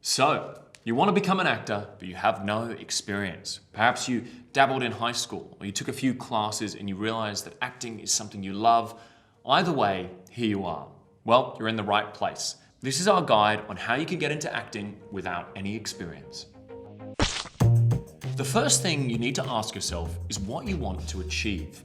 So, you want to become an actor, but you have no experience. Perhaps you dabbled in high school, or you took a few classes and you realized that acting is something you love. Either way, here you are. Well, you're in the right place. This is our guide on how you can get into acting without any experience. The first thing you need to ask yourself is what you want to achieve.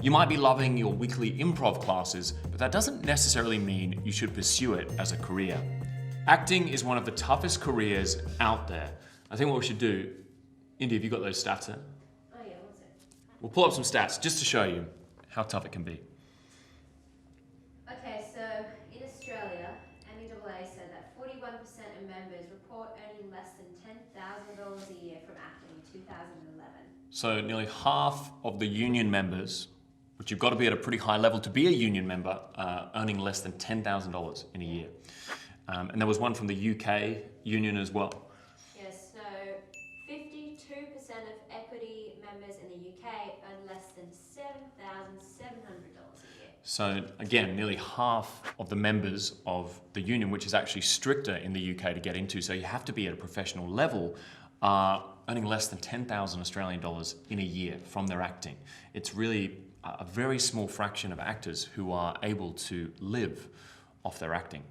You might be loving your weekly improv classes, but that doesn't necessarily mean you should pursue it as a career. Acting is one of the toughest careers out there. I think what we should do, Indy, have you got those stats there? Oh yeah, what's it? We'll pull up some stats just to show you how tough it can be. Okay, so in Australia, MEAA said that 41% of members report earning less than $10,000 a year from acting in 2011. So nearly half of the union members, which you've got to be at a pretty high level to be a union member, earning less than $10,000 in a year. And there was one from the UK union as well. Yes, so 52% of equity members in the UK earn less than $7,700 a year. So again, nearly half of the members of the union, which is actually stricter in the UK to get into, so you have to be at a professional level, are earning less than 10,000 Australian dollars in a year from their acting. It's really a very small fraction of actors who are able to live off their acting.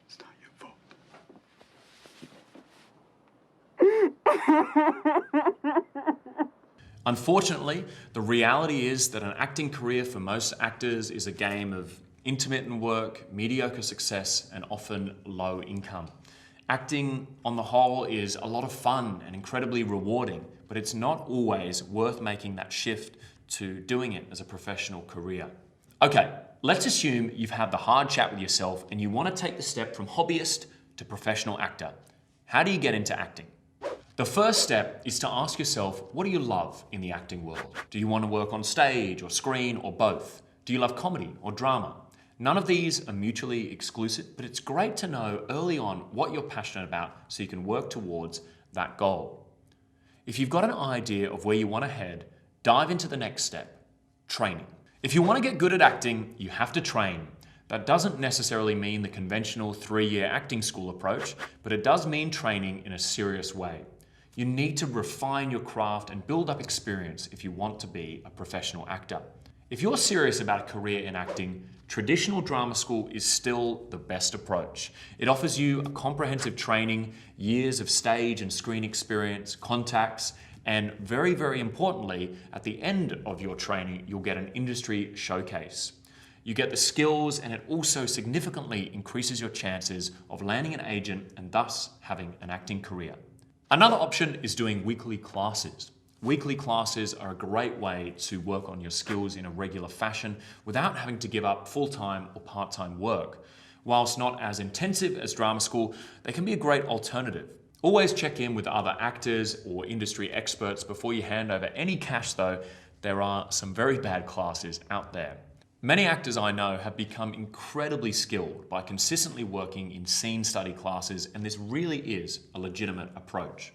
It's not your fault. Unfortunately, the reality is that an acting career for most actors is a game of intermittent work, mediocre success, and often low income. Acting on the whole is a lot of fun and incredibly rewarding, but it's not always worth making that shift to doing it as a professional career. Okay, let's assume you've had the hard chat with yourself and you want to take the step from hobbyist to professional actor. How do you get into acting? The first step is to ask yourself, what do you love in the acting world? Do you want to work on stage or screen or both? Do you love comedy or drama? None of these are mutually exclusive, but it's great to know early on what you're passionate about so you can work towards that goal. If you've got an idea of where you want to head, dive into the next step, training. If you want to get good at acting, you have to train. That doesn't necessarily mean the conventional 3-year acting school approach, but it does mean training in a serious way. You need to refine your craft and build up experience if you want to be a professional actor. If you're serious about a career in acting, traditional drama school is still the best approach. It offers you a comprehensive training, years of stage and screen experience, contacts, and very, very importantly, at the end of your training, you'll get an industry showcase. You get the skills, and it also significantly increases your chances of landing an agent and thus having an acting career. Another option is doing weekly classes. Weekly classes are a great way to work on your skills in a regular fashion without having to give up full-time or part-time work. Whilst not as intensive as drama school, they can be a great alternative. Always check in with other actors or industry experts before you hand over any cash though. There are some very bad classes out there. Many actors I know have become incredibly skilled by consistently working in scene study classes, and this really is a legitimate approach.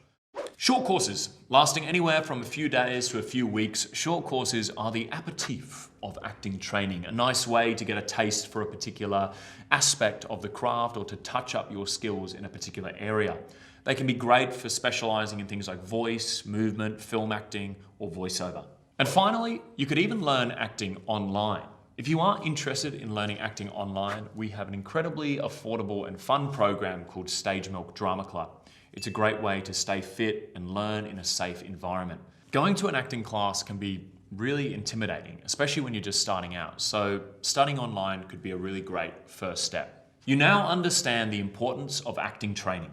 Short courses, lasting anywhere from a few days to a few weeks, short courses are the aperitif of acting training, a nice way to get a taste for a particular aspect of the craft or to touch up your skills in a particular area. They can be great for specializing in things like voice, movement, film acting, or voiceover. And finally, you could even learn acting online. If you are interested in learning acting online, we have an incredibly affordable and fun program called StageMilk Drama Club. It's a great way to stay fit and learn in a safe environment. Going to an acting class can be really intimidating, especially when you're just starting out. So studying online could be a really great first step. You now understand the importance of acting training.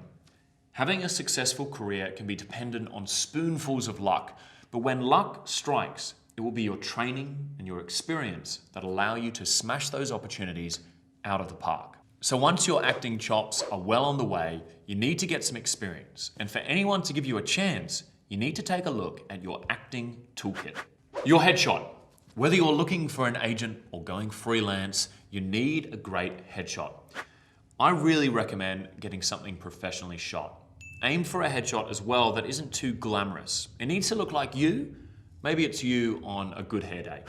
Having a successful career can be dependent on spoonfuls of luck, but when luck strikes, it will be your training and your experience that allow you to smash those opportunities out of the park. So once your acting chops are well on the way, you need to get some experience. And for anyone to give you a chance, you need to take a look at your acting toolkit. Your headshot. Whether you're looking for an agent or going freelance, you need a great headshot. I really recommend getting something professionally shot. Aim for a headshot as well that isn't too glamorous. It needs to look like you. Maybe it's you on a good hair day.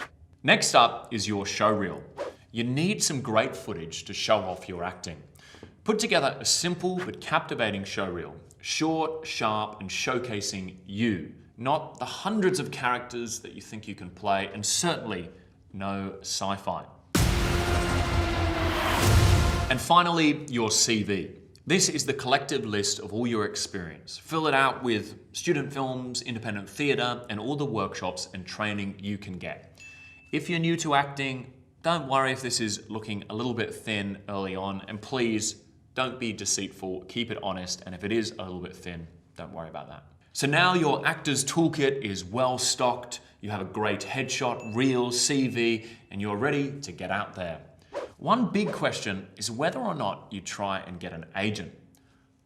Next up is your show reel. You need some great footage to show off your acting. Put together a simple but captivating show reel, short, sharp, and showcasing you, not the hundreds of characters that you think you can play, and certainly no sci-fi. And finally, your CV. This is the collective list of all your experience. Fill it out with student films, independent theatre, and all the workshops and training you can get. If you're new to acting, don't worry if this is looking a little bit thin early on, and please don't be deceitful, keep it honest, and if it is a little bit thin, don't worry about that. So now your actor's toolkit is well stocked, you have a great headshot, reel, CV, and you're ready to get out there. One big question is whether or not you try and get an agent.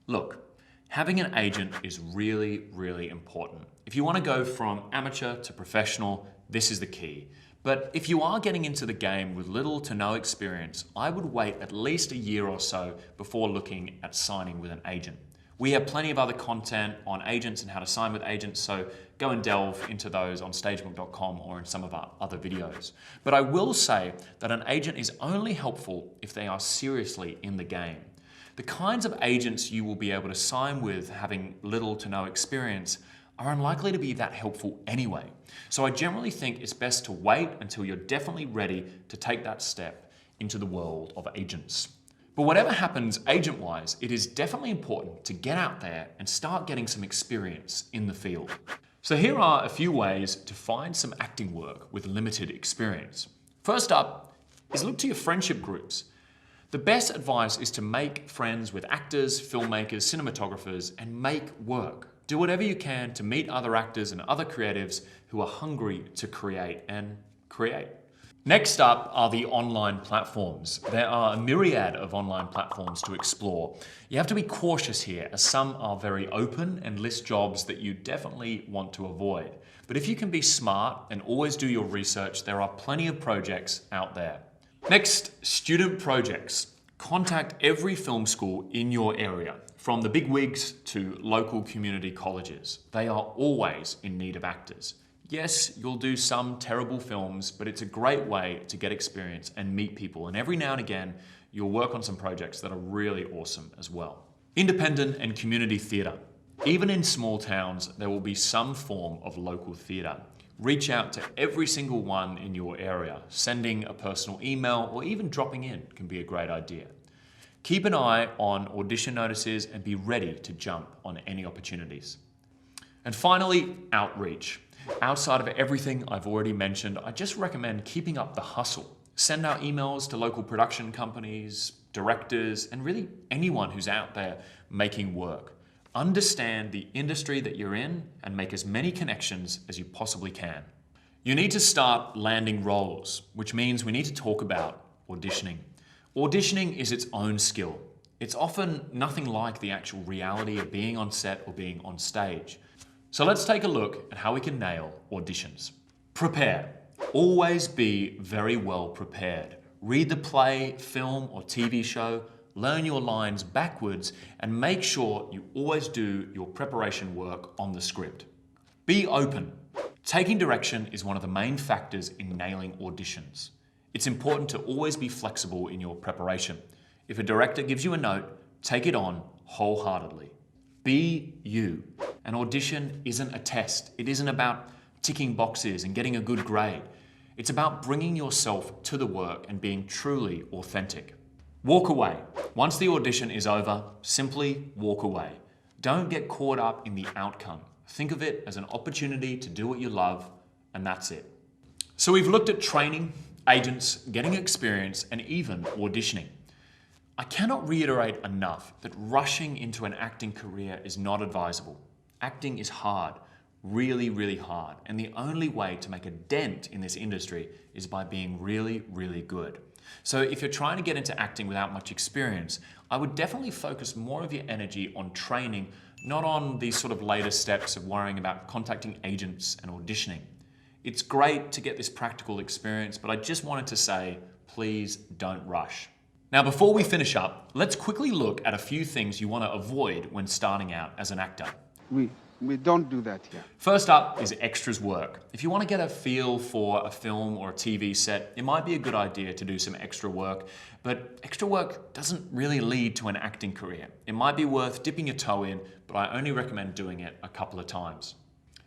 Look, having an agent is really, really important. If you want to go from amateur to professional, this is the key. But if you are getting into the game with little to no experience, I would wait at least a year or so before looking at signing with an agent. We have plenty of other content on agents and how to sign with agents, so go and delve into those on StageMilk.com or in some of our other videos. But I will say that an agent is only helpful if they are seriously in the game. The kinds of agents you will be able to sign with having little to no experience are unlikely to be that helpful anyway. So I generally think it's best to wait until you're definitely ready to take that step into the world of agents. But whatever happens agent-wise, it is definitely important to get out there and start getting some experience in the field. So here are a few ways to find some acting work with limited experience. First up is look to your friendship groups. The best advice is to make friends with actors, filmmakers, cinematographers, and make work. Do whatever you can to meet other actors and other creatives who are hungry to create and create. Next up are the online platforms. There are a myriad of online platforms to explore. You have to be cautious here, as some are very open and list jobs that you definitely want to avoid. But if you can be smart and always do your research, there are plenty of projects out there. Next, student projects. Contact every film school in your area, from the big wigs to local community colleges. They are always in need of actors. Yes, you'll do some terrible films, but it's a great way to get experience and meet people. And every now and again, you'll work on some projects that are really awesome as well. Independent and community theatre. Even in small towns, there will be some form of local theatre. Reach out to every single one in your area. Sending a personal email or even dropping in can be a great idea. Keep an eye on audition notices and be ready to jump on any opportunities. And finally, outreach. Outside of everything I've already mentioned, I just recommend keeping up the hustle. Send out emails to local production companies, directors, and really anyone who's out there making work. Understand the industry that you're in and make as many connections as you possibly can. You need to start landing roles, which means we need to talk about auditioning. Auditioning is its own skill. It's often nothing like the actual reality of being on set or being on stage. So let's take a look at how we can nail auditions. Prepare. Always be very well prepared. Read the play, film, or TV show, learn your lines backwards, and make sure you always do your preparation work on the script. Be open. Taking direction is one of the main factors in nailing auditions. It's important to always be flexible in your preparation. If a director gives you a note, take it on wholeheartedly. Be you. An audition isn't a test. It isn't about ticking boxes and getting a good grade. It's about bringing yourself to the work and being truly authentic. Walk away. Once the audition is over, simply walk away. Don't get caught up in the outcome. Think of it as an opportunity to do what you love, and that's it. So we've looked at training, agents, getting experience, and even auditioning. I cannot reiterate enough that rushing into an acting career is not advisable. Acting is hard, really, really hard, and the only way to make a dent in this industry is by being really, really good. So if you're trying to get into acting without much experience, I would definitely focus more of your energy on training, not on these sort of later steps of worrying about contacting agents and auditioning. It's great to get this practical experience, but I just wanted to say, please don't rush. Now, before we finish up, let's quickly look at a few things you want to avoid when starting out as an actor. Oui. We don't do that here. First up is extras work. If you want to get a feel for a film or a TV set, it might be a good idea to do some extra work, but extra work doesn't really lead to an acting career. It might be worth dipping your toe in, but I only recommend doing it a couple of times.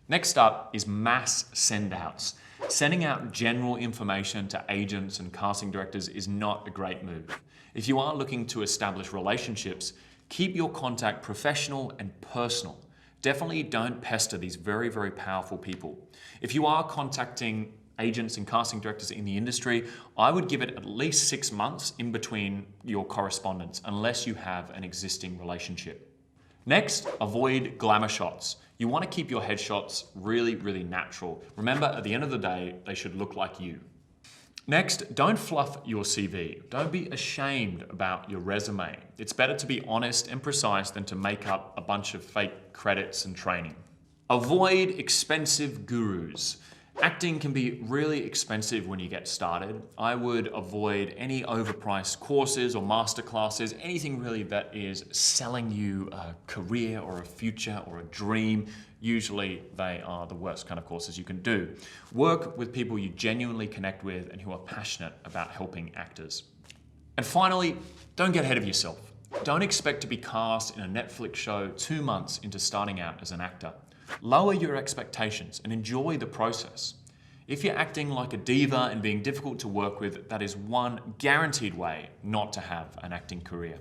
Next up is mass send-outs. Sending out general information to agents and casting directors is not a great move. If you are looking to establish relationships, keep your contact professional and personal. Definitely don't pester these very, very powerful people. If you are contacting agents and casting directors in the industry, I would give it at least 6 months in between your correspondence, unless you have an existing relationship. Next, avoid glamour shots. You want to keep your headshots really, really natural. Remember, at the end of the day, they should look like you. Next, don't fluff your CV. Don't be ashamed about your resume. It's better to be honest and precise than to make up a bunch of fake credits and training. Avoid expensive gurus. Acting can be really expensive when you get started. I would avoid any overpriced courses or masterclasses, anything really that is selling you a career or a future or a dream. Usually they are the worst kind of courses you can do. Work with people you genuinely connect with and who are passionate about helping actors. And finally, don't get ahead of yourself. Don't expect to be cast in a Netflix show 2 months into starting out as an actor. Lower your expectations and enjoy the process. If you're acting like a diva and being difficult to work with, that is one guaranteed way not to have an acting career.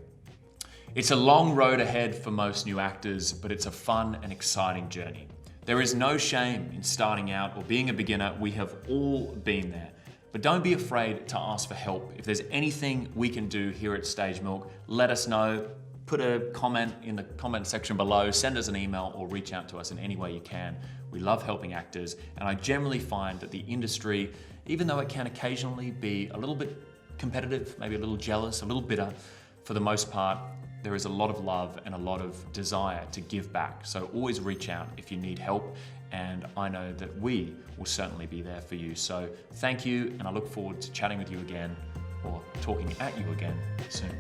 It's a long road ahead for most new actors, but it's a fun and exciting journey. There is no shame in starting out or being a beginner. We have all been there. But don't be afraid to ask for help. If there's anything we can do here at StageMilk, let us know. Put a comment in the comment section below, send us an email or reach out to us in any way you can. We love helping actors, and I generally find that the industry, even though it can occasionally be a little bit competitive, maybe a little jealous, a little bitter, for the most part, there is a lot of love and a lot of desire to give back. So always reach out if you need help, and I know that we will certainly be there for you. So thank you, and I look forward to chatting with you again or talking at you again soon.